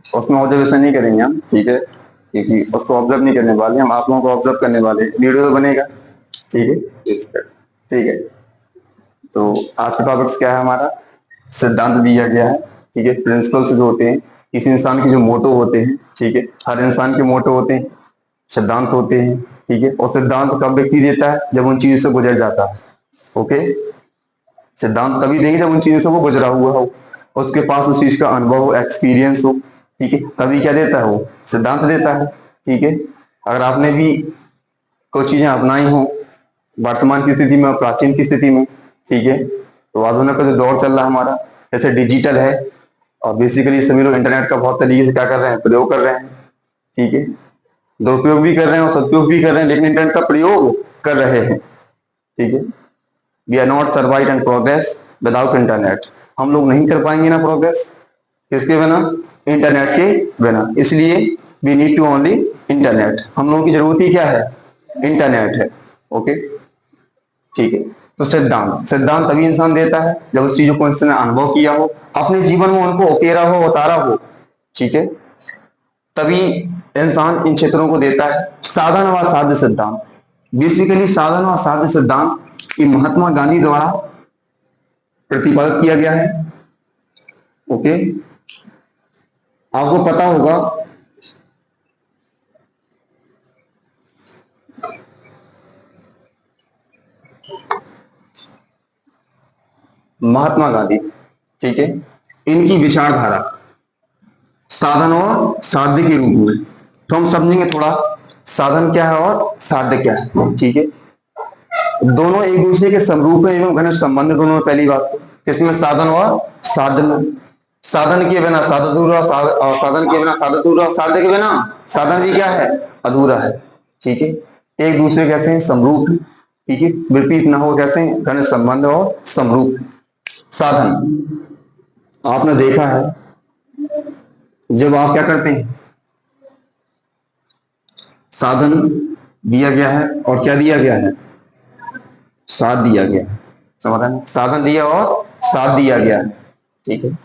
उसमें ऑब्जर्वेशन नहीं करेंगे हम, ठीक है, क्योंकि उसको ऑब्जर्व नहीं करने वाले हम, आप लोगों को ऑब्जर्व करने वाले, वीडियो तो बनेगा, ठीक है, ठीक है। तो आज का टॉपिक्स क्या है हमारा, सिद्धांत दिया गया है, ठीक है, प्रिंसिपल्स जो होते हैं किसी इंसान के, जो मोटो होते हैं, ठीक है, हर इंसान के मोटो होते हैं, सिद्धांत होते हैं, ठीक है, और सिद्धांत कब व्यक्ति देता है, जब उन चीजों से गुजर जाता है, ओके। सिद्धांत तभी देंगे जब उन चीजों से वो गुजरा हुआ हो, उसके पास उस चीज का अनुभव हो, एक्सपीरियंस हो, ठीक है, तभी क्या देता है वो सिद्धांत देता है, ठीक है। अगर आपने भी कुछ चीजें अपनाई हो वर्तमान की स्थिति में और प्राचीन की स्थिति में, ठीक है, तो आधुनिक का जो दौर चल रहा है हमारा, जैसे डिजिटल है, और बेसिकली सभी लोग इंटरनेट का बहुत तरीके से क्या कर रहे हैं, प्रयोग कर रहे हैं, ठीक है, दुरुपयोग भी कर रहे हैं और सदुपयोग भी कर रहे हैं, लेकिन इंटरनेट का प्रयोग कर रहे हैं, ठीक है। We are not survive and progress without internet, हम लोग नहीं कर पाएंगे ना प्रोग्रेस, किसके बिना, इंटरनेट के बिना, इसलिए we need to only internet, हम लोगों की जरूरत ही क्या है, इंटरनेट है, ओके, ठीक है। तो सिद्धांत, सिद्धांत तभी इंसान देता है जब उस चीजों को उसने अनुभव किया हो, अपने जीवन में उनको उकेरा हो, उतारा हो, ठीक है, तभी इंसान इन क्षेत्रों को देता है। साधन व साध्य सिद्धांत, बेसिकली साधन व साध्य सिद्धांत ये महात्मा गांधी द्वारा प्रतिपादित किया गया है, ओके। आपको पता होगा महात्मा गांधी, ठीक है, इनकी विचारधारा साधन और साध्य के रूप में, तो हम समझेंगे थोड़ा साधन क्या है और साध्य क्या है, ठीक है। दोनों एक दूसरे के समरूप है एवं घनिष्ठ संबंध, दोनों में पहली बात, किसमें, साधन और साध्य में। साधन के बिना साध्य अधूरा, और साधन के बिना साध्य अधूरा, साध्य के बिना साधन भी क्या है, अधूरा है, ठीक है। एक दूसरे कैसे हैं, समरूप, ठीक है, विपरीत ना हो, कैसे घनिष्ठ संबंध और समरूप। साधन आपने देखा है, जब आप क्या करते हैं, साधन दिया गया है और क्या दिया गया है, साथ दिया गया, समाधान, साधन दिया और साथ दिया गया है, ठीक है।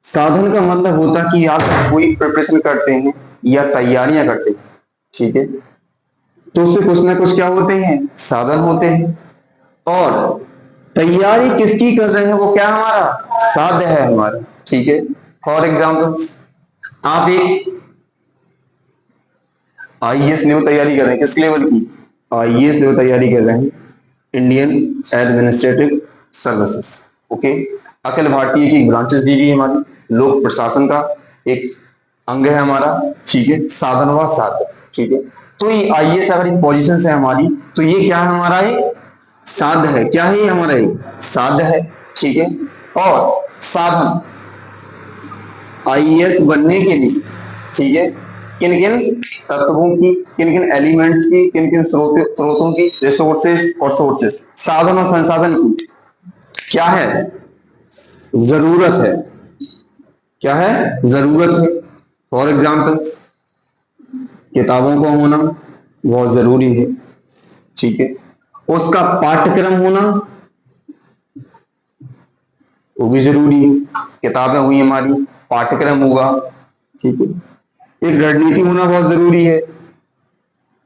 साधन का मतलब होता है कि आप कोई प्रिपरेशन करते हैं या तैयारियां करते हैं, ठीक है, तो उससे कुछ ना कुछ क्या होते हैं, साधन होते हैं, और तैयारी किसकी कर रहे हैं, वो क्या हमारा साध्य है हमारा, ठीक है। फॉर एग्जाम्पल, आप एक आईएएस लेवल तैयारी कर रहे हैं, किस लेवल की, आईएएस लेवल तैयारी कर रहे हैं, Indian administrative services, okay, Akhil Bharatiya की ब्रांचेस दी गई हमारी, लोक प्रशासन का एक अंग है हमारा, ठीक है, साधन व साध्य, ठीक है। तो ये आईएएस अगर इन पोजीशन है हमारी, तो ये क्या है हमारा, एक साध्य है, क्या है ये हमारा, एक साध्य है, ठीक है। और साधन आईएएस बनने के लिए, ठीक है, किन किन तत्वों की, किन किन एलिमेंट्स की, किन किन स्रोतों की, रिसोर्सेस और सोर्सेस, साधन और संसाधन की क्या है, जरूरत है, क्या है, जरूरत है। फॉर एग्जाम्पल, किताबों का होना बहुत जरूरी है, ठीक है, उसका पाठ्यक्रम होना वो भी जरूरी है, किताबें हुई हमारी, पाठ्यक्रम होगा, ठीक है। एक रणनीति होना बहुत जरूरी है,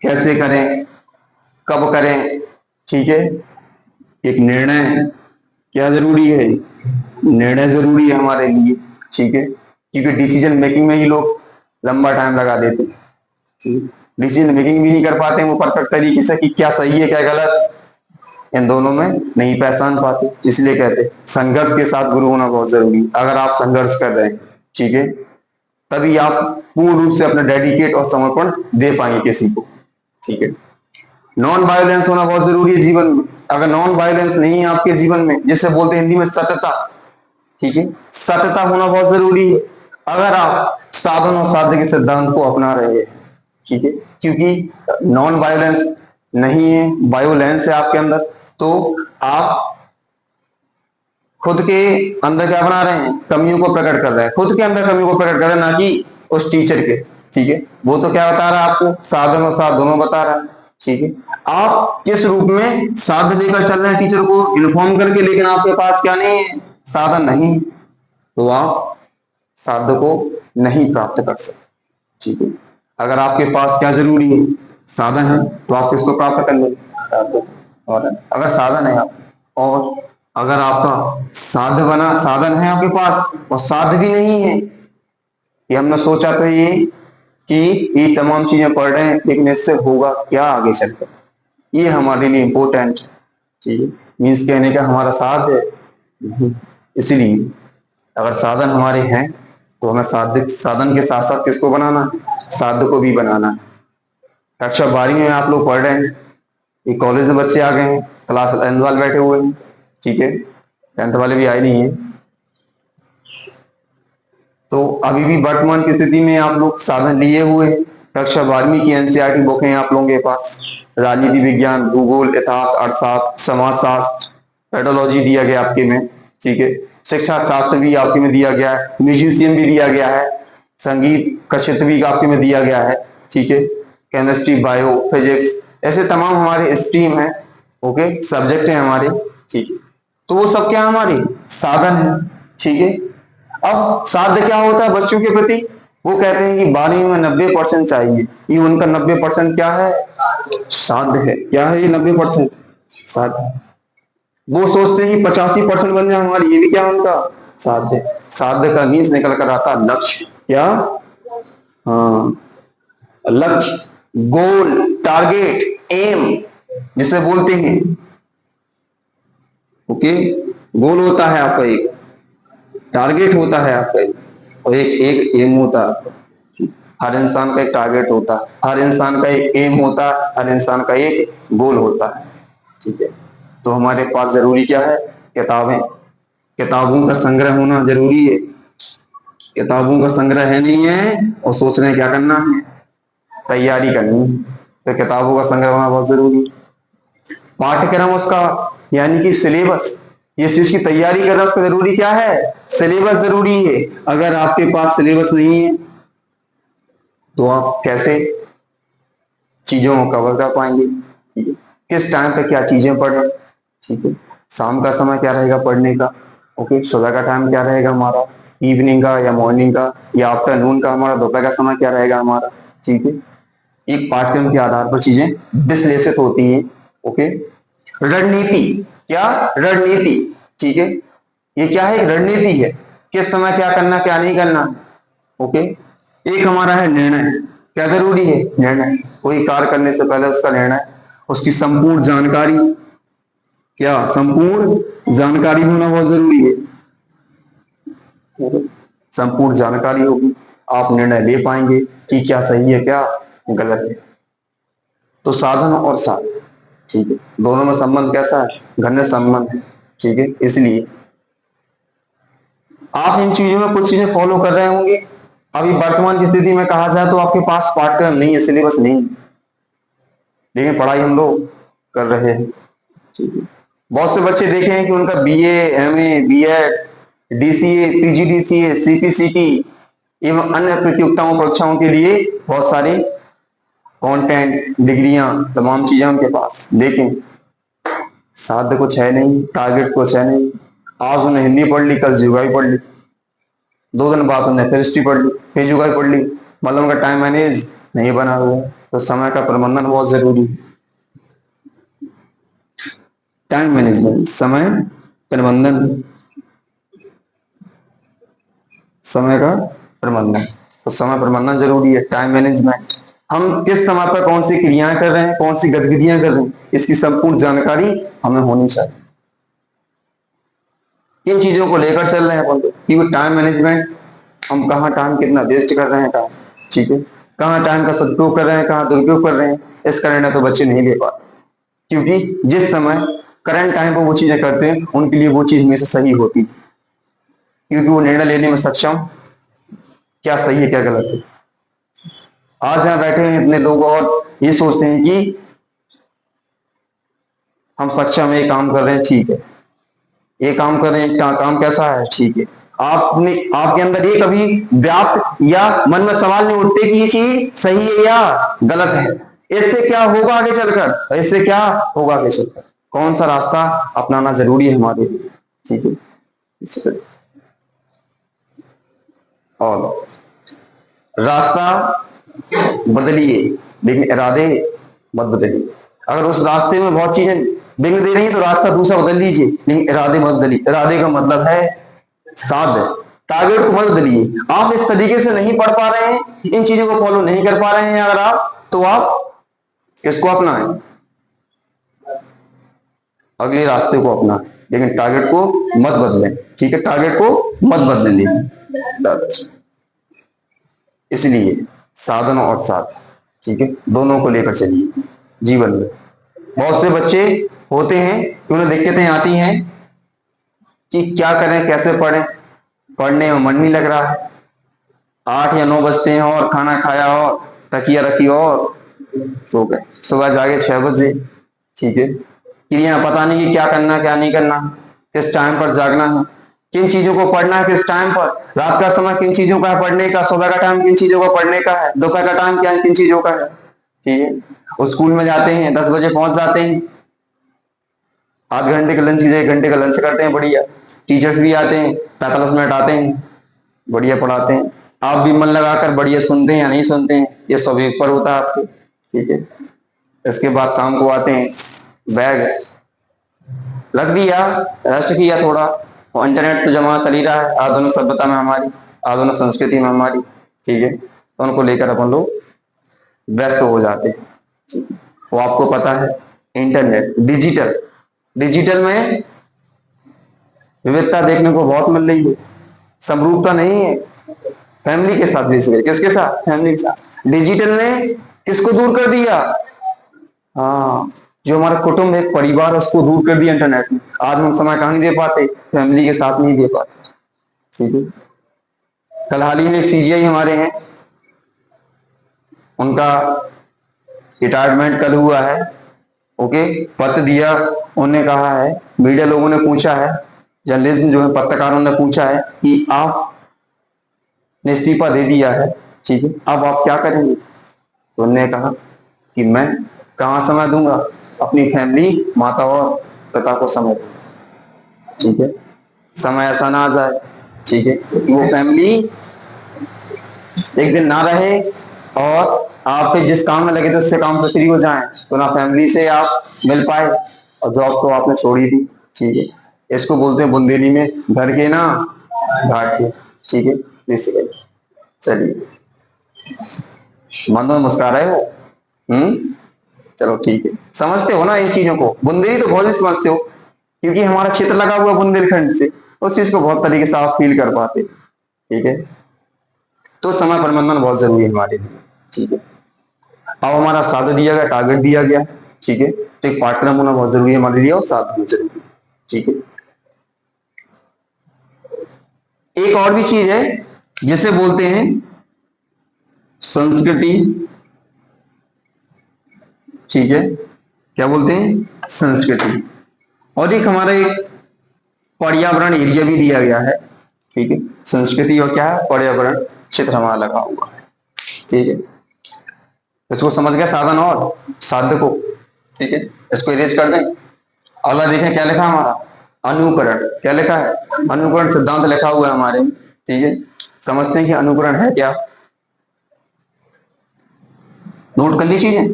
कैसे करें, कब करें, ठीक है। एक निर्णय क्या जरूरी है, निर्णय जरूरी है हमारे लिए, ठीक है, क्योंकि डिसीजन मेकिंग में ही लोग लंबा टाइम लगा देते हैं, डिसीजन मेकिंग भी नहीं कर पाते हैं वो परफेक्ट तरीके से कि क्या सही है क्या गलत, इन दोनों में नहीं पहचान पाते, इसलिए कहते हैं संघर्ष के साथ गुरु होना बहुत जरूरी है। अगर आप संघर्ष कर रहे हैं, ठीक है, तभी आप पूर्ण रूप से अपना डेडिकेट और समर्पण दे पाएंगे किसी को, ठीक है। नॉन वायलेंस होना बहुत जरूरी है जीवन में, अगर नॉन वायलेंस नहीं है आपके जीवन में, जिसे बोलते हैं हिंदी में सत्यता, ठीक है, सत्यता होना बहुत जरूरी है अगर आप साधन और साध्य के सिद्धांत को अपना रहे हैं, ठीक है, क्योंकि नॉन वायलेंस नहीं है, वायोलेंस है आपके अंदर, तो आप खुद के अंदर क्या बना रहे हैं, कमियों को प्रकट कर रहे हैं, खुद के अंदर कमियों को प्रकट कर रहे हैं, ना कि उस टीचर के, ठीक है। वो तो क्या बता रहा है आपको, साधन और साध दोनों बता रहा है, ठीक है। आप किस रूप में साध लेकर चल रहे हैं टीचर को इन्फॉर्म करके, लेकिन आपके पास क्या नहीं है, साधन नहीं, तो आप साध्य को नहीं प्राप्त कर सकते। ठीक है, अगर आपके पास क्या जरूरी है, साधन है, तो आप किसको प्राप्त कर लेंगे, साध्य। और अगर साधन है और अगर आपका साध्य बना, साधन है आपके पास और साध्य भी नहीं है, ये हमने सोचा तो ये कि ये तमाम चीजें पढ़ रहे हैं, लेकिन इससे होगा क्या आगे चलकर, ये हमारे लिए इम्पोर्टेंट। ठीक है, मीन्स कहने का हमारा साध है नहीं। इसलिए अगर साधन हमारे हैं तो हमें साध्य, साधन के साथ साथ किसको बनाना है, साध्य को भी बनाना है। कक्षा 12वीं में आप लोग पढ़ रहे हैं, ये कॉलेज में बच्चे आ गए हैं, क्लास 11 वाले बैठे हुए हैं। ठीक है, 10th वाले भी आए नहीं है। तो अभी भी वर्तमान की स्थिति में आप लोग साधन लिए हुए हैं। कक्षा 12वीं की एनसीईआरटी बुक है आप लोगों के पास, राजनीति विज्ञान, भूगोल, इतिहास, अर्थशास्त्र, समाजशास्त्र, पेडोलॉजी दिया गया आपके में। ठीक है, शिक्षा शास्त्र भी आपके में दिया गया है, म्यूजिशियन भी दिया गया है, संगीत का क्षेत्र भी आपके में दिया गया है। ठीक है, केमिस्ट्री, बायो, फिजिक्स, ऐसे तमाम हमारे स्ट्रीम है, ओके, सब्जेक्ट है हमारे। ठीक है, तो वो सब क्या हमारे साधन है। ठीक है, अब साध्य क्या होता है बच्चों के प्रति, वो कहते हैं कि 12वीं में 90% चाहिए, ये उनका 90% क्या है, साध्य है। क्या है ये 90% साध्य। वो सोचते हैं कि 85% बन जाए हमारी, ये भी क्या उनका साध्य। साध्य का मीन्स निकल कर आता लक्ष्य। क्या, हाँ, लक्ष्य, गोल, टारगेट, एम जिसे बोलते हैं। ओके, गोल होता है आपका, एक टारगेट होता है आपका, और एक एक एम होता है आपका। हर इंसान का एक टारगेट होता है, हर इंसान का एक एम होता है, हर इंसान का एक गोल होता है। ठीक है, तो हमारे पास जरूरी क्या है, किताबें, किताबों का संग्रह होना जरूरी है। किताबों का संग्रह है नहीं है और सोच रहे हैं क्या करना है, तैयारी करनी है, तो किताबों का संग्रह होना बहुत जरूरी है। पाठ्यक्रम उसका यानी कि सिलेबस, जिस चीज की तैयारी कर रहा है उसका जरूरी क्या है, सिलेबस जरूरी है। अगर आपके पास सिलेबस नहीं है तो आप कैसे चीजों को कवर कर पाएंगे। ठीक है, किस टाइम पे क्या चीजें पढ़ें। ठीक है, शाम का समय क्या रहेगा पढ़ने का, ओके, सुबह का टाइम क्या रहेगा हमारा, इवनिंग का या मॉर्निंग का या आफ्टरनून का, हमारा दोपहर का समय क्या रहेगा हमारा। ठीक है, एक पाठ्यक्रम के आधार पर चीजें विश्लेषित होती हैं। ओके, रणनीति, क्या, रणनीति। ठीक है, ये क्या है, एक रणनीति है, किस समय क्या करना क्या नहीं करना। ओके, एक हमारा है निर्णय, क्या जरूरी है, निर्णय, कोई कार्य करने से पहले उसका निर्णय, उसकी संपूर्ण जानकारी, क्या, संपूर्ण जानकारी होना बहुत जरूरी है। संपूर्ण जानकारी होगी, आप निर्णय ले पाएंगे कि क्या सही है क्या गलत है। तो साधन और साधन, ठीक है, दोनों में संबंध कैसा है, घनिष्ठ संबंध है। ठीक है, इसलिए आप इन चीजों में कुछ चीजें फॉलो कर रहे होंगे। अभी वर्तमान की स्थिति में कहा जाए तो आपके पास पाठ्यक्रम नहीं है, सिलेबस नहीं, लेकिन पढ़ाई हम लोग कर रहे हैं। ठीक है, बहुत से बच्चे देखे हैं कि उनका BA, MA, BEd, DCA, PGDCA, CPCT एवं अन्य प्रतियोगिताओं परीक्षाओं के लिए बहुत सारी कंटेंट, डिग्रियां, तमाम चीजें उनके पास, लेकिन साध्य कुछ है नहीं, टारगेट कुछ है नहीं। आज उन्हें हिंदी पढ़ ली, कल जीवगाई पढ़ ली, 2 दिन बाद उन्हें फिर हिस्ट्री पढ़ ली, फिर जीवगाई पढ़ ली, मतलब उनका टाइम मैनेज नहीं बना हुआ। तो समय का प्रबंधन बहुत जरूरी है, टाइम मैनेजमेंट, समय प्रबंधन, समय का प्रबंधन, तो समय प्रबंधन जरूरी है, टाइम मैनेजमेंट। हम किस समय पर कौन सी क्रियाएं कर रहे हैं, कौन सी गतिविधियां कर रहे हैं, इसकी संपूर्ण जानकारी हमें होनी चाहिए। किन चीजों को लेकर चल रहे हैं अपन, क्योंकि टाइम मैनेजमेंट, हम कहाँ टाइम कितना वेस्ट कर रहे हैं काम, ठीक है, कहाँ टाइम का सदुपयोग कर रहे हैं, कहाँ दुरुपयोग कर रहे हैं, इसका निर्णय तो बच्चे नहीं ले पाते। क्योंकि जिस समय करंट टाइम पर वो चीजें करते हैं उनके लिए वो चीज हमेशा सही होती, क्योंकि वो निर्णय लेने में सक्षम, क्या सही है क्या गलत है। आज यहाँ बैठे हैं इतने लोग और ये सोचते हैं कि हम सक्षम है, काम कर रहे हैं, ठीक है, ये काम कर रहे हैं, काम कैसा है, ठीक है, आपने, आपके अंदर ये कभी व्याप्त या मन में सवाल नहीं उठते कि ये चीज सही है या गलत है, इससे क्या होगा आगे चलकर, इससे क्या होगा आगे चलकर, कौन सा रास्ता अपनाना जरूरी है हमारे लिए। ठीक है, और रास्ता बदलिए लेकिन इरादे मत बदलिए। अगर उस रास्ते में बहुत चीजें बिगड़ दे रही है तो रास्ता दूसरा बदल लीजिए, लेकिन इरादे मत बदलिए। इरादे का मतलब है साध, टारगेट को मत बदलिए। आप इस तरीके से नहीं पढ़ पा रहे हैं, इन चीजों को फॉलो नहीं कर पा रहे हैं अगर आप, तो आप किसको अपनाएं? अगले रास्ते को अपनाएं, लेकिन टारगेट को मत बदलें। ठीक है, टारगेट को मत बदलें। इसलिए साधन और साथ, ठीक है, दोनों को लेकर चलिए जीवन में। बहुत से बच्चे होते हैं कि उन्हें दिक्कतें आती हैं कि क्या करें, कैसे पढ़ें, पढ़ने में मन नहीं लग रहा है, 8 या 9 बजते हैं और खाना खाया और तकिया रखी और सो गए, सुबह जागे 6 बजे। ठीक है, क्रिया पता नहीं कि क्या करना क्या नहीं करना, किस टाइम पर जागना है, किन चीजों को पढ़ना है किस टाइम पर, रात का समय किन चीजों का है पढ़ने का, सुबह का टाइम किन चीजों का पढ़ने का है, दोपहर का टाइम क्या है किन चीजों का है। ठीक है, वो स्कूल में जाते हैं 10 बजे पहुंच जाते हैं, आध घंटे का लंच की जगह 1 घंटे का लंच करते हैं, बढ़िया। टीचर्स भी आते हैं 45 मिनट आते हैं, बढ़िया पढ़ाते हैं। आप भी मन लगाकर बढ़िया सुनते हैं या नहीं सुनते हैं, ये सब एक पर होता है आपके। ठीक है, इसके बाद शाम को आते हैं, बैग रख दिया, रेस्ट किया थोड़ा, और इंटरनेट तो जमाना चल ही रहा है आधुनिक सभ्यता में हमारी, आधुनिक संस्कृति में हमारी। ठीक है, तो उनको लेकर अपन लोग व्यस्त हो जाते हैं। वो आपको पता है, इंटरनेट डिजिटल, डिजिटल में विविधता देखने को बहुत मिल रही है, समरूपता नहीं है। फैमिली के साथ, बेसिकली किसके साथ, फैमिली के साथ। डिजिटल ने किसको दूर कर दिया? हाँ, जो हमारा कुटुंब है, परिवार, उसको दूर कर दिया इंटरनेट ने। आज हम समय कहाँ नहीं दे पाते, फैमिली के साथ नहीं दे पाते। ठीक है, कल हाल ही में एक सीजीआई हमारे हैं, उनका रिटायरमेंट कल हुआ है। ओके, पत्र दिया, उन्होंने कहा है, मीडिया लोगों ने पूछा है, जर्नलिज्म जो है पत्रकारों ने पूछा है कि आपने इस्तीफा दे दिया है, ठीक है, अब आप क्या करेंगे? तो उन्होंने कहा कि मैं कहाँ समय दूंगा, अपनी फैमिली, माता और पिता को समय दूंगा। ठीक है, समय ऐसा ना आ जाए, ठीक है, वो फैमिली एक दिन ना रहे और आप फिर जिस काम में लगे थे उससे काम से फ्री हो जाएं, तो ना फैमिली से आप मिल पाए और जॉब तो आपने छोड़ ही दी। ठीक है, इसको बोलते हैं बुंदेली में घर के ना घाट के। ठीक है, बेसिकली चलिए, मन में मुस्कुरा रहे हो? चलो ठीक है, समझते हो ना इन चीजों को? बुंदेली तो बहुत ही समझते हो, क्योंकि हमारा क्षेत्र लगा हुआ बुंदेलखंड से, उस चीज को बहुत तरीके से आप फील कर पाते। ठीक है, तो समय प्रबंधन बहुत जरूरी है हमारे लिए। ठीक है, अब हमारा साधन दिया गया, टारगेट दिया गया। ठीक है, तो एक पार्टनर होना बहुत जरूरी है हमारे लिए और साथ होना जरूरी है। ठीक है, एक और भी चीज है जिसे बोलते हैं संस्कृति। ठीक है, क्या बोलते हैं? संस्कृति। और एक हमारा एक पर्यावरण एरिया भी दिया गया है। ठीक है, संस्कृति और क्या है, पर्यावरण क्षेत्र हमारा लगा हुआ है। ठीक है, इसको समझ गया, साधन और साध्य को। ठीक है, इसको इरेज कर दें। अगला देखें क्या लिखा हमारा, अनुकरण। क्या लिखा है? अनुकरण सिद्धांत लिखा हुआ है हमारे। ठीक है, समझते हैं कि अनुकरण है क्या, नोट कर ली चीजें,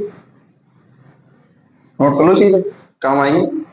नोट कर लो चीजें, काम आएंगे।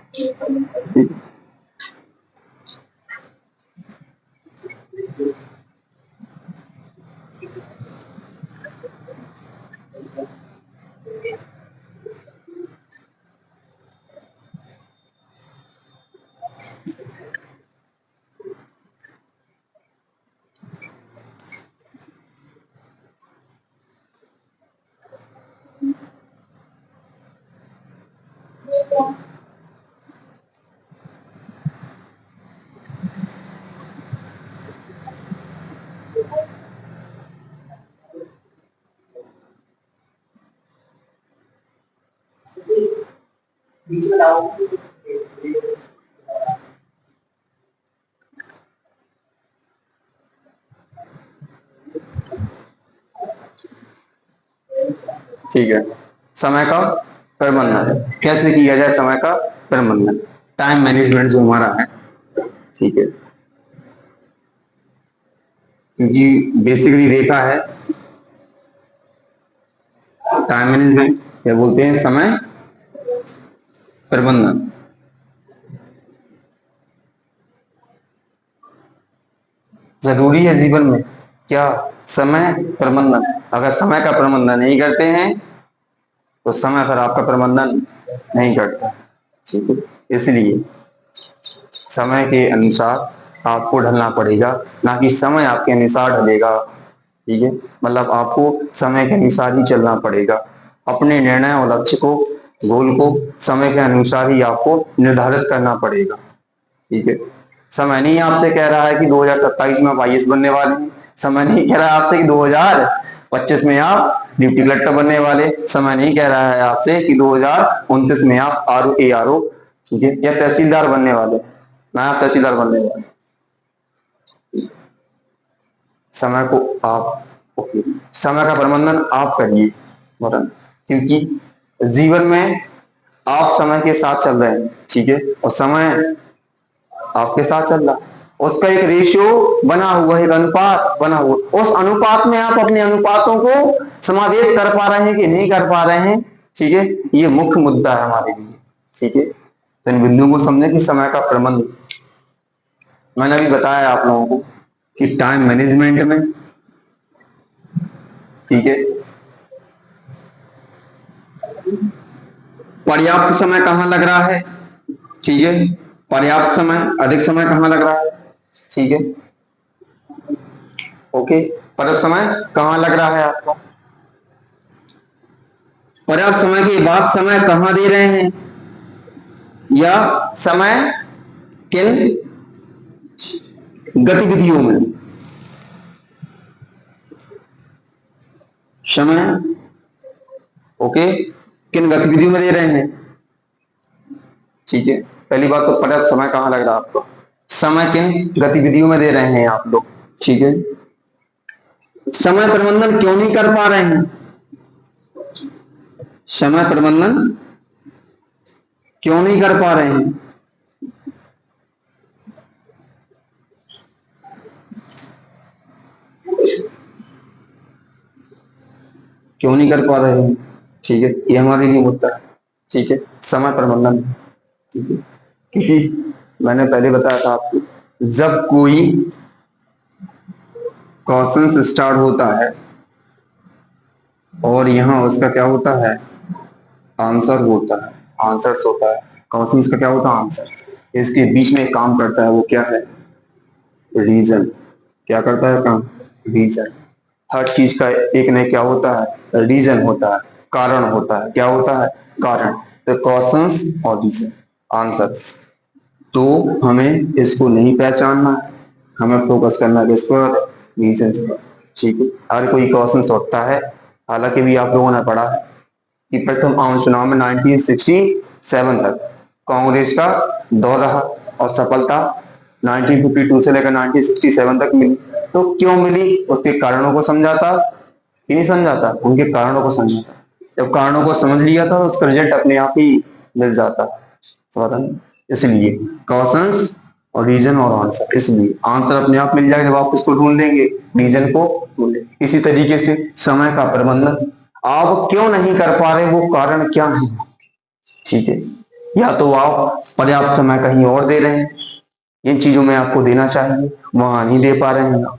ठीक है, समय का प्रबंधन कैसे किया जाए, समय का प्रबंधन, टाइम मैनेजमेंट जो हमारा है। ठीक है, क्योंकि बेसिकली देखा है टाइम मैनेजमेंट क्या बोलते हैं, समय प्रबंधन। जरूरी है जीवन में क्या, समय प्रबंधन। अगर समय का प्रबंधन नहीं करते हैं तो समय पर आपका प्रबंधन नहीं करता, ठीक है। इसलिए समय के अनुसार आपको ढलना पड़ेगा, ना कि समय आपके अनुसार ढलेगा, ठीक है। मतलब आपको समय के अनुसार ही चलना पड़ेगा। अपने निर्णय और लक्ष्य को, गोल को समय के अनुसार ही आपको निर्धारित करना पड़ेगा, ठीक है। समय नहीं आपसे कह रहा है कि 2027 में आप आईएएस बनने वाले हैं। समय नहीं कह रहा है आपसे कि 2025 में आप ड्यूटी कलेक्टर बनने वाले। समय नहीं कह रहा है आपसे कि 2029 में आप आरओ एआरओ, ठीक है, या तहसीलदार बनने वाले, ना आप तहसीलदार बनने वाले। समय को आप, समय का प्रबंधन आप करिए, क्योंकि जीवन में आप समय के साथ चल रहे हैं, ठीक है, और समय आपके साथ चल रहा है। उसका एक रेशियो बना हुआ है, एक अनुपात बना हुआ, उस अनुपात में आप अपने अनुपातों को समावेश कर पा रहे हैं कि नहीं कर पा रहे हैं, ठीक है। ये मुख्य मुद्दा है हमारे लिए, ठीक है। तो इन बिंदुओं को समझे कि समय का प्रबंध, मैंने अभी बताया आप लोगों को कि टाइम मैनेजमेंट में, ठीक है, पर्याप्त समय कहां लग रहा है, ठीक है, पर्याप्त समय, अधिक समय कहां लग रहा है, ठीक है, ओके। पर्याप्त समय कहां लग रहा है आपका, पर्याप्त समय के बाद समय कहां दे रहे हैं, या समय किन गतिविधियों में, समय, ओके, किन गतिविधियों में दे रहे हैं, ठीक है। पहली बात तो पर्याप्त समय कहां लग रहा है आपको, समय किन गतिविधियों में दे रहे हैं आप लोग, ठीक है। समय प्रबंधन क्यों नहीं कर पा रहे हैं, समय प्रबंधन क्यों नहीं कर पा रहे हैं, क्यों नहीं कर पा रहे हैं, ठीक है। ये हमारे लिए मुद्दा है, ठीक है, समय प्रबंधन, ठीक है। क्योंकि मैंने पहले बताया था आपको, जब कोई क्वेश्चन स्टार्ट होता है और यहाँ उसका क्या होता है, आंसर होता है, आंसर्स होता है, क्वेश्चन का क्या होता है, आंसर, इसके बीच में काम करता है वो क्या है, रीजन। क्या करता है काम, रीजन। हर चीज का एक न क्या होता है, रीजन होता है, कारण होता है, क्या होता है, कारण। तो क्वेश्चंस और रीजन, आंसर्स, तो हमें इसको नहीं पहचानना है, हमें फोकस करना है किस पर, रीजन पर, ठीक है। हर कोई क्वेश्चन उठता है, हालांकि भी आप लोगों ने पढ़ा है कि प्रथम आम चुनाव में 1967 तक कांग्रेस का दौर रहा और सफलता 1952 से लेकर 1967 तक मिली। तो क्यों मिली, उसके कारणों को समझा था कि नहीं समझा था, उनके कारणों को समझा था। जब कारणों को समझ लिया था तो उसका रिजल्ट अपने आप ही मिल जाता, इसलिए क्वेश्चंस और रीजन और आंसर, इसलिए आंसर अपने आप मिल जाएगा जब आप इसको ढूंढ लेंगे, रीजन को ढूंढेंगे। इसी तरीके से समय का प्रबंधन आप क्यों नहीं कर पा रहे, वो कारण क्या है, ठीक है। या तो आप पर्याप्त समय कहीं और दे रहे हैं, इन चीजों में आपको देना चाहिए, वहां नहीं दे पा रहे हैं आप,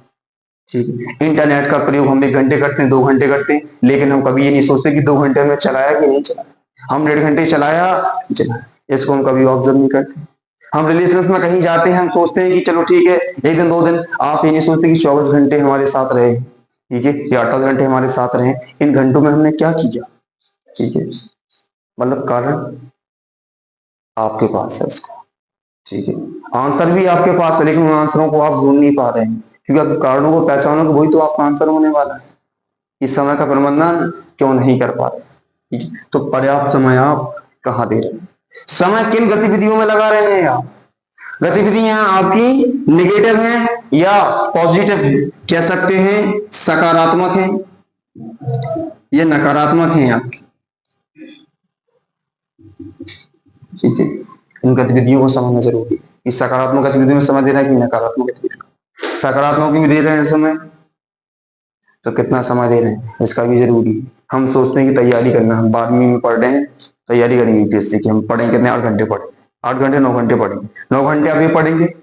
ठीक है। इंटरनेट का प्रयोग हम 1 घंटे करते हैं, 2 घंटे करते हैं, लेकिन हम कभी ये नहीं सोचते कि 2 घंटे में चलाया कि नहीं चलाया, हम 1.5 घंटे चलाया, इसको हम कभी ऑब्जर्व नहीं करते। हम रिलेशंस में कहीं जाते हैं, हम सोचते हैं कि चलो ठीक है 1 दिन 2 दिन, आप ये नहीं सोचते कि 24 घंटे हमारे साथ रहे, ठीक है, या 28 घंटे हमारे साथ रहे, इन घंटों में हमने क्या किया, ठीक है। मतलब कारण आपके पास है उसका, ठीक है, आंसर भी आपके पास है, लेकिन उन आंसरों को आप ढूंढ नहीं पा रहे हैं, क्योंकि आप कारणों को पहचानोगे, वही तो आपका आंसर होने वाला है। इस समय का प्रबंधन क्यों नहीं कर पा रहे, ठीक है। तो पर्याप्त समय आप कहाँ दे रहे हैं, समय किन गतिविधियों में लगा रहे हैं आप, गतिविधियां आपकी निगेटिव हैं या पॉजिटिव कह सकते हैं, सकारात्मक हैं या नकारात्मक हैं आपकी, ठीक है। इन गतिविधियों को समझना जरूरी है कि सकारात्मक गतिविधियों में समय दे रहे हैं कि नकारात्मक गतिविधियों, सकारात्मक भी दे रहे हैं समय तो कितना समय दे रहे हैं इसका भी जरूरी है। हम सोचते हैं कि तैयारी करना, हम 12वीं में पढ़ रहे हैं, तैयारी करेंगे यूपीएससी की, हम पढ़ेंगे कितने, 8 घंटे पढ़ेंगे, 8 घंटे 9 घंटे पढ़ेंगे, 9 घंटे आप ये पढ़ेंगे,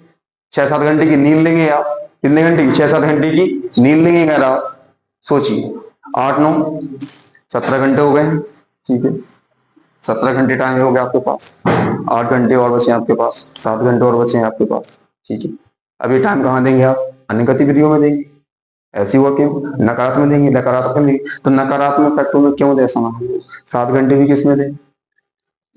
6-7 घंटे की नींद लेंगे आप, कितने घंटे की, 6-7 घंटे की नींद लेंगे अगर आप, सोचिए 8-9 17 घंटे हो गए हैं, ठीक है, 17 घंटे टाइम हो गया आपके पास, 8 घंटे और बचे आपके पास, 7 घंटे और बचे हैं आपके पास, ठीक है। अब ये टाइम कहाँ देंगे आप, अन्य गतिविधियों में देंगे, ऐसी हुआ क्यों, नकारात्मक देंगे, नकारात्मक देंगे, तो नकारात्मक फैक्टरों में क्यों दे समय, 7 घंटे भी किसमें दें,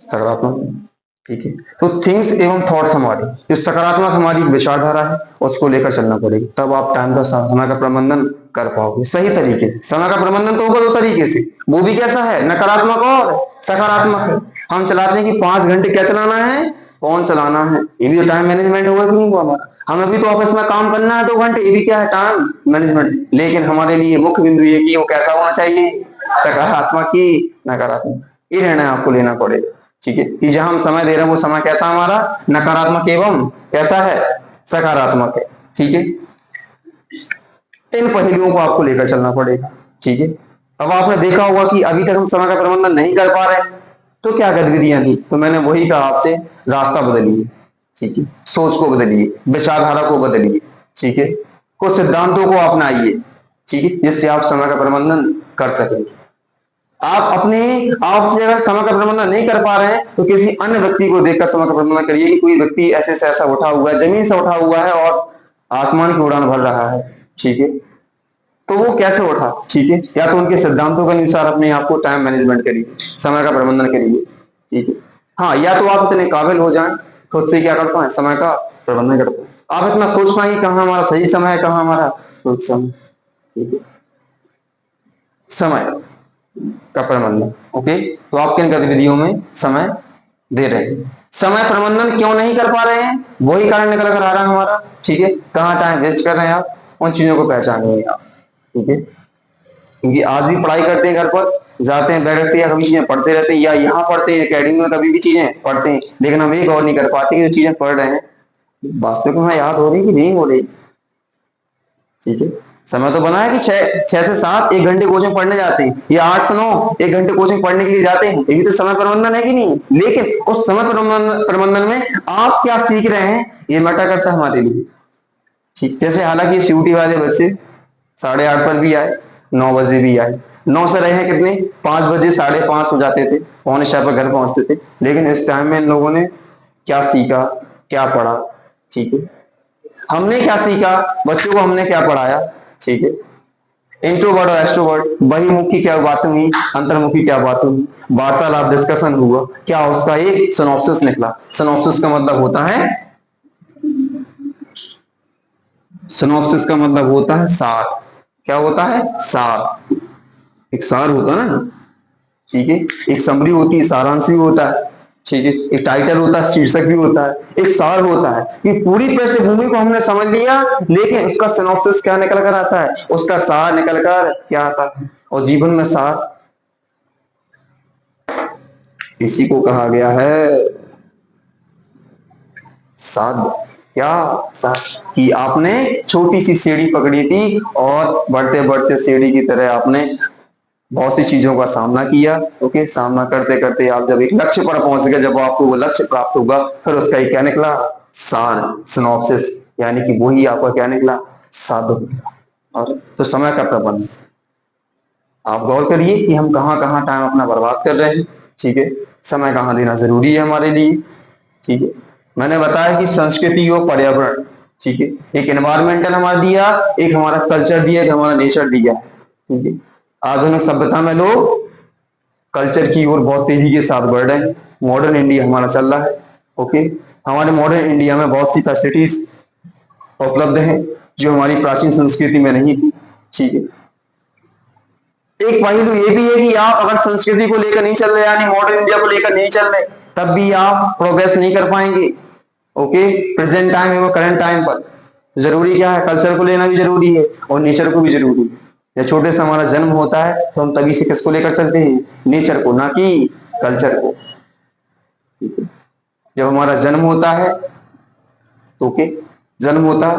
सकारात्मक, ठीक है। तो थिंग्स एवं थॉट्स हमारी जो सकारात्मक हमारी विचारधारा है उसको लेकर चलना पड़ेगा, तब आप टाइम का समय का प्रबंधन कर पाओगे सही तरीके से। समय का प्रबंधन तो होगा 2 तरीके से, वो भी कैसा है, नकारात्मक और सकारात्मक है। हम चलाते हैं कि 5 घंटे क्या चलाना है, फोन चलाना है, ये भी तो टाइम मैनेजमेंट होगा क्यों हुआ हमारा, हमें भी तो ऑफिस में काम करना है 2 घंटे, ये भी क्या है, टाइम मैनेजमेंट। लेकिन हमारे लिए मुख्य बिंदु ये कि वो कैसा होना चाहिए, सकारात्मक की नकारात्मक, ये निर्णय आपको लेना पड़ेगा, ठीक है, कि जहां हम समय दे रहे हैं वो समय कैसा हमारा, नकारात्मक एवं कैसा है, सकारात्मक है, ठीक है। इन पहलुओं को आपको लेकर चलना पड़ेगा, ठीक है। अब आपने देखा होगा कि अभी तक हम समय का प्रबंधन नहीं कर पा रहे हैं, तो क्या गतिविधियां थी, तो मैंने वही कहा आपसे, रास्ता बदलिए, ठीक है, सोच को बदलिए, विचारधारा को बदलिए, ठीक है, कुछ सिद्धांतों को अपनाइए, ठीक है, जिससे आप समय का प्रबंधन कर सकेंगे। आप अपने आप से अगर समय का प्रबंधन नहीं कर पा रहे हैं तो किसी अन्य व्यक्ति को देखकर समय का प्रबंधन करिए, कि कोई व्यक्ति ऐसे से ऐसा उठा हुआ है, जमीन से उठा हुआ है और आसमान की उड़ान भर रहा है, ठीक है, तो वो कैसे उठा, ठीक है, या तो उनके सिद्धांतों के अनुसार अपने आप को टाइम मैनेजमेंट करिए, समय का प्रबंधन करिए, ठीक है। हाँ, या तो आप इतने काबिल हो जाएं खुद से क्या कर पाए, समय का प्रबंधन कर पाए, आप इतना सोच पाए कहाँ हमारा सही समय है, कहाँ हमारा गलत समय, ठीक है, समय का प्रबंधन, ओके। तो आप किन गतिविधियों में समय दे रहे हैं, समय प्रबंधन क्यों नहीं कर पा रहे हैं, वही कारण निकल कर आ रहा है हमारा, ठीक है, कहाँ टाइम वेस्ट कर रहे हैं आप, उन चीजों को पहचानिए आप, ठीक है। क्योंकि आज भी पढ़ाई करते हैं, घर पर जाते हैं, बैठते हैं, कभी चीजें पढ़ते रहते हैं, या यहाँ पढ़ते हैं अकेडमी में, कभी भी चीजें पढ़ते हैं, लेकिन हम ये गौर नहीं कर पाते कि जो चीजें पढ़ रहे हैं वास्तविक में याद हो रही कि नहीं हो रही, ठीक है। समय तो बना है कि 6 से 7 1 घंटे कोचिंग पढ़ने जाते हैं, या 8 से 9 1 घंटे कोचिंग पढ़ने के लिए जाते हैं, ये भी तो समय प्रबंधन है कि नहीं। लेकिन उस समय प्रबंधन में आप क्या सीख रहे हैं ये मैटर करता है हमारे लिए, ठीक। जैसे हालांकि सीयूटी वाले बच्चे 8:30 पर भी आए, 9 बजे भी आए, 9 से रहे हैं कितने, 5 बजे, 5:30 हो जाते थे, 6:45 पर घर पहुंचते थे, लेकिन इस टाइम में इन लोगों ने क्या सीखा, क्या पढ़ा, ठीक है, हमने क्या सीखा, बच्चों को हमने क्या पढ़ाया, ठीक है। इंट्रोवर्ट और एक्सट्रोवर्ट, बहिर्मुखी क्या बातें हुई, अंतर्मुखी क्या बातें हुई, वार्तालाप डिस्कशन हुआ, क्या उसका एक सिनॉप्सिस निकला। सिनॉप्सिस का मतलब होता है, सिनॉप्सिस का मतलब होता है सार, क्या होता है, सार, एक सार होता है ना, ठीक है, एक समरी होती है, सारांश भी होता है, ठीक है, एक टाइटल होता है, शीर्षक भी होता है, एक सार होता है। ये पूरी पृष्ठभूमि को हमने समझ लिया, लेकिन उसका सिनॉप्सिस क्या निकल कर आता है, उसका सार निकल कर क्या आता है, और जीवन में सार इसी को कहा गया है साध, क्या साध, कि आपने छोटी सी सीढ़ी पकड़ी थी और बढ़ते बढ़ते सीढ़ी की तरह आपने बहुत सी चीजों का सामना किया, ओके, सामना करते करते आप जब एक लक्ष्य पर पहुंच गए, जब आपको वो लक्ष्य प्राप्त होगा, फिर उसका क्या निकला, सार, सिनॉप्सिस, यानी कि वही आपका क्या निकला, साधु। और तो समय का प्रबंधन, आप गौर करिए कि हम कहाँ कहाँ टाइम अपना बर्बाद कर रहे हैं, ठीक है, समय कहाँ देना जरूरी है हमारे लिए, ठीक है। मैंने बताया कि संस्कृति और पर्यावरण, ठीक है, एक एनवायरमेंटल हमारा दिया, एक हमारा कल्चर दिया, एक हमारा नेचर दिया, ठीक है। आधुनिक सभ्यता में लोग कल्चर की ओर बहुत तेजी के साथ बढ़ रहे हैं, मॉडर्न इंडिया हमारा चल रहा है, ओके। हमारे मॉडर्न इंडिया में बहुत सी फैसिलिटीज उपलब्ध हैं जो हमारी प्राचीन संस्कृति में नहीं थी, ठीक है। एक पहलू ये भी है कि आप अगर संस्कृति को लेकर नहीं चल रहे, यानी मॉडर्न इंडिया को लेकर नहीं चल रहे, तब भी आप प्रोग्रेस नहीं कर पाएंगे, ओके। प्रेजेंट टाइम एवं करंट टाइम पर जरूरी क्या है, कल्चर को लेना भी जरूरी है और नेचर को भी जरूरी है। जब छोटे से हमारा जन्म होता है तो हम तभी से किसको लेकर चलते हैं, नेचर को, ना कि कल्चर को, ठीक है। जब हमारा जन्म होता है, ओके, जन्म होता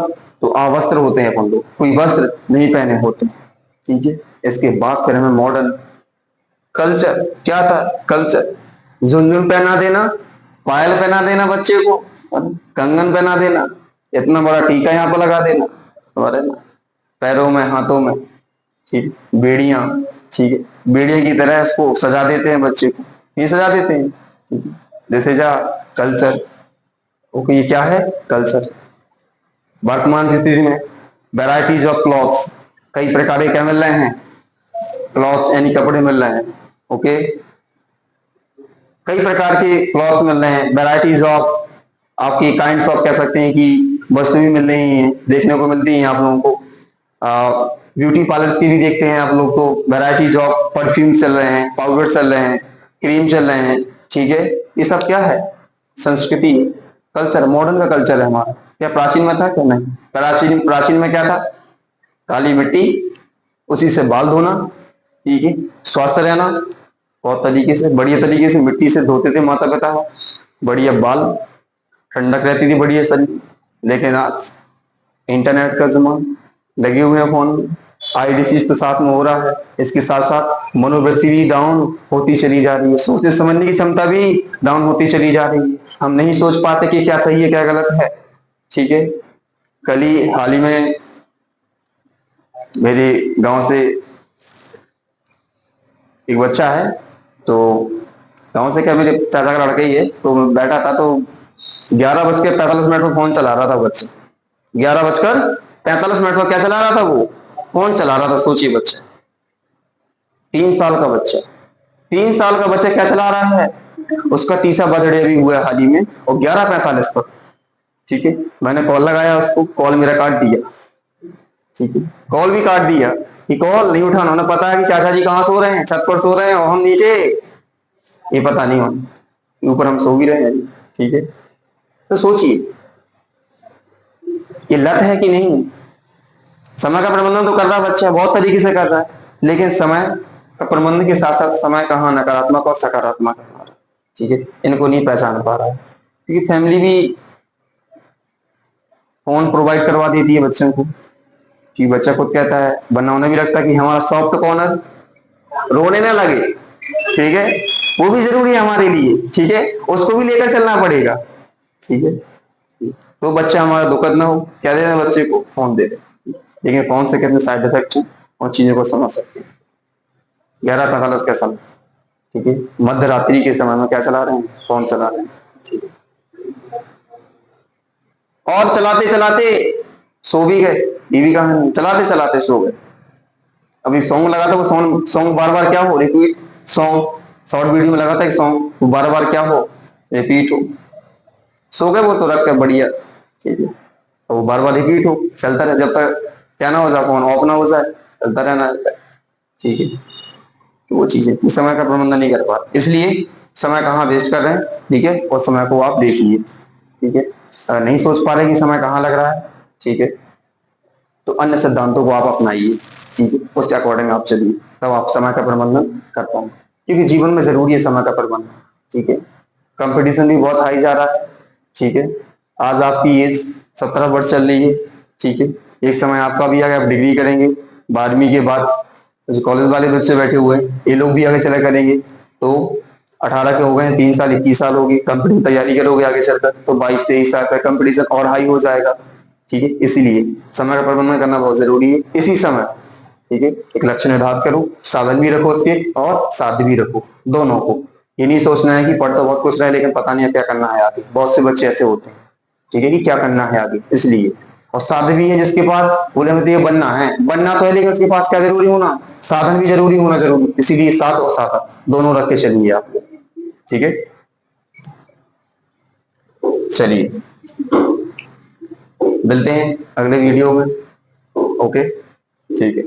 तो अवस्त्र होते हैं अपन लोग, कोई वस्त्र नहीं पहने होते, ठीक है। इसके बाद फिर हमें मॉडर्न कल्चर। क्या था कल्चर? झुनझुन पहना देना, पायल पहना देना बच्चे को, और कंगन पहना देना, इतना बड़ा टीका यहाँ पर लगा देना, और है ना पैरों में हाथों में, ठीक, बेड़ियां, ठीक है, बेड़िया की तरह इसको सजा देते हैं बच्चे को, ये सजा देते हैं, ठीक है। This is a culture. Okay, ये क्या है? कल्चर। वर्तमान स्थिति में वैरायटीज ऑफ क्लॉथ्स, कई प्रकार के क्या मिल रहे हैं? क्लॉथ्स यानी कपड़े मिल रहे हैं। ओके, कई प्रकार के क्लॉथ्स मिल रहे हैं, वैरायटीज ऑफ, आपकी काइंड्स ऑफ कह सकते हैं कि वस्तु भी मिल रही हैं, देखने को मिलती हैं आप लोगों को। ब्यूटी पार्लर्स की भी देखते हैं आप लोग, तो वैरायटीज ऑफ परफ्यूम चल रहे हैं, पाउडर चल रहे हैं, क्रीम चल रहे हैं, ठीक है। ये सब क्या है? संस्कृति, कल्चर, मॉडर्न का कल्चर है हमारा। क्या प्राचीन में था? क्या नहीं? प्राचीन प्राचीन में क्या था? काली मिट्टी, उसी से बाल धोना, ठीक है, स्वस्थ रहना, बहुत तरीके से बढ़िया तरीके से मिट्टी से धोते थे माता पिता, बढ़िया बाल, ठंडक रहती थी बढ़िया शरीर। लेकिन आज इंटरनेट का जमाना, लगे हुए हैं फोन में, आई डिसीज तो साथ में हो रहा है, इसके साथ साथ मनोवृत्ति भी डाउन होती चली जा रही है, सोचने समझने की क्षमता भी डाउन होती चली जा रही है। हम नहीं सोच पाते कि क्या सही है क्या गलत है, ठीक है। हाल ही में मेरे गांव से एक बच्चा है, तो गांव से क्या, मेरे चाचा का लड़का ही है, तो मैं बैठा था, तो 11:45 में फोन चला रहा था बच्चा। 11:45 में क्या चला रहा था? वो फोन चला रहा था। सोचिए बच्चा, 3 साल का बच्चा, 3 साल का बच्चा क्या चला रहा है? उसका तीसरा बर्थडे भी हुआ है हाल ही में, और 11:45 पर, ठीक है। मैंने कॉल लगाया उसको, कॉल मेरा काट दिया, ठीक है, कॉल भी काट दिया कि कॉल नहीं उठाना। उन्हें पता है कि चाचा जी कहाँ सो रहे हैं, छत पर सो रहे हैं और हम नीचे, ये पता नहीं होना, ऊपर हम सो भी रहे हैं, ठीक है। तो सोचिए, ये लत है कि नहीं? समय का प्रबंधन तो कर रहा है बच्चा, बहुत तरीके से कर रहा है, लेकिन समय का प्रबंधन के साथ साथ समय कहाँ नकारात्मक और सकारात्मक है हमारा, ठीक है, इनको नहीं पहचान पा रहा है। क्योंकि फैमिली भी फोन प्रोवाइड करवा देती है बच्चों को, कि बच्चा खुद कहता है, वरना उन्हें भी लगता है कि हमारा सॉफ्ट कॉर्नर रोने ना लगे, ठीक है, वो भी जरूरी है हमारे लिए, ठीक है, उसको भी लेकर चलना पड़ेगा, ठीक है। तो बच्चा हमारा दुखद ना हो, क्या दे रहे बच्चे को? फोन दे रहे, लेकिन फोन से कितने साइड इफेक्ट हैं और चीजों को समझ सकते हैं। 11:45 का समय, ठीक है, मध्य रात्रि के समय में क्या चला रहे हैं? फोन चला रहे हैं, ठीक है, और चलाते चलाते सो भी गए, ये भी कहानी, चलाते चलाते सो गए। अभी सॉन्ग लगा था, वो सॉन्ग बार बार क्या हो? रिपीट सॉन्ग, शॉर्ट वीडियो में लगा था एक सॉन्ग, बार बार क्या हो? रिपीट हो। सो गए वो तो रख के बढ़िया, ठीक है, तो वो बार बार रिपीट हो, चलता रहे, जब तक क्या ना हो जाए, फोन ऑफ ना हो जाए, चलता रहना, ठीक है। तो वो चीजें समय का प्रबंधन नहीं कर पा, इसलिए समय कहाँ वेस्ट कर रहे हैं, ठीक है, और समय को आप देखिए, ठीक है। अगर नहीं सोच पा रहे कि समय कहाँ लग रहा है, ठीक है, तो अन्य सिद्धांतों को आप अपनाइए, ठीक है, उसके अकॉर्डिंग आप चलिए, तब आप समय का प्रबंधन कर पाएंगे, क्योंकि जीवन में जरूरी है समय का प्रबंधन, ठीक है। कंपटीशन भी बहुत हाई जा रहा है, ठीक है। आज आपकी एज 17 वर्ष चल रही है, ठीक है, एक समय आपका भी आगे आप डिग्री करेंगे, 12वीं के बाद कॉलेज वाले बच्चे बैठे हुए हैं, ये लोग भी आगे चला करेंगे, तो 18 के हो गए, 3 साल 21 साल होगी, कंपनी तैयारी करोगे आगे चलकर, तो 22-23 साल का कंपटीशन और हाई हो जाएगा, ठीक है। इसीलिए समय का प्रबंधन करना बहुत जरूरी है। इसी समय, ठीक है, एक लक्ष्य निर्धारित करो, साधन भी रखो उसके और साध्य भी रखो, दोनों को। ये नहीं सोचना है कि पढ़ तो बहुत कुछ रहे लेकिन पता नहीं है क्या करना है आगे, बहुत से बच्चे ऐसे होते हैं, ठीक है, कि क्या करना है आगे, इसलिए। और साध्य भी है जिसके पास, बोले हमें तो ये बनना है, बनना तो है, लेकिन उसके पास क्या जरूरी होना? साधन भी जरूरी होना जरूरी, इसीलिए साथ और साधन दोनों रख के चलिए आप, ठीक है। चलिए, मिलते हैं अगले वीडियो में, ओके, ठीक है।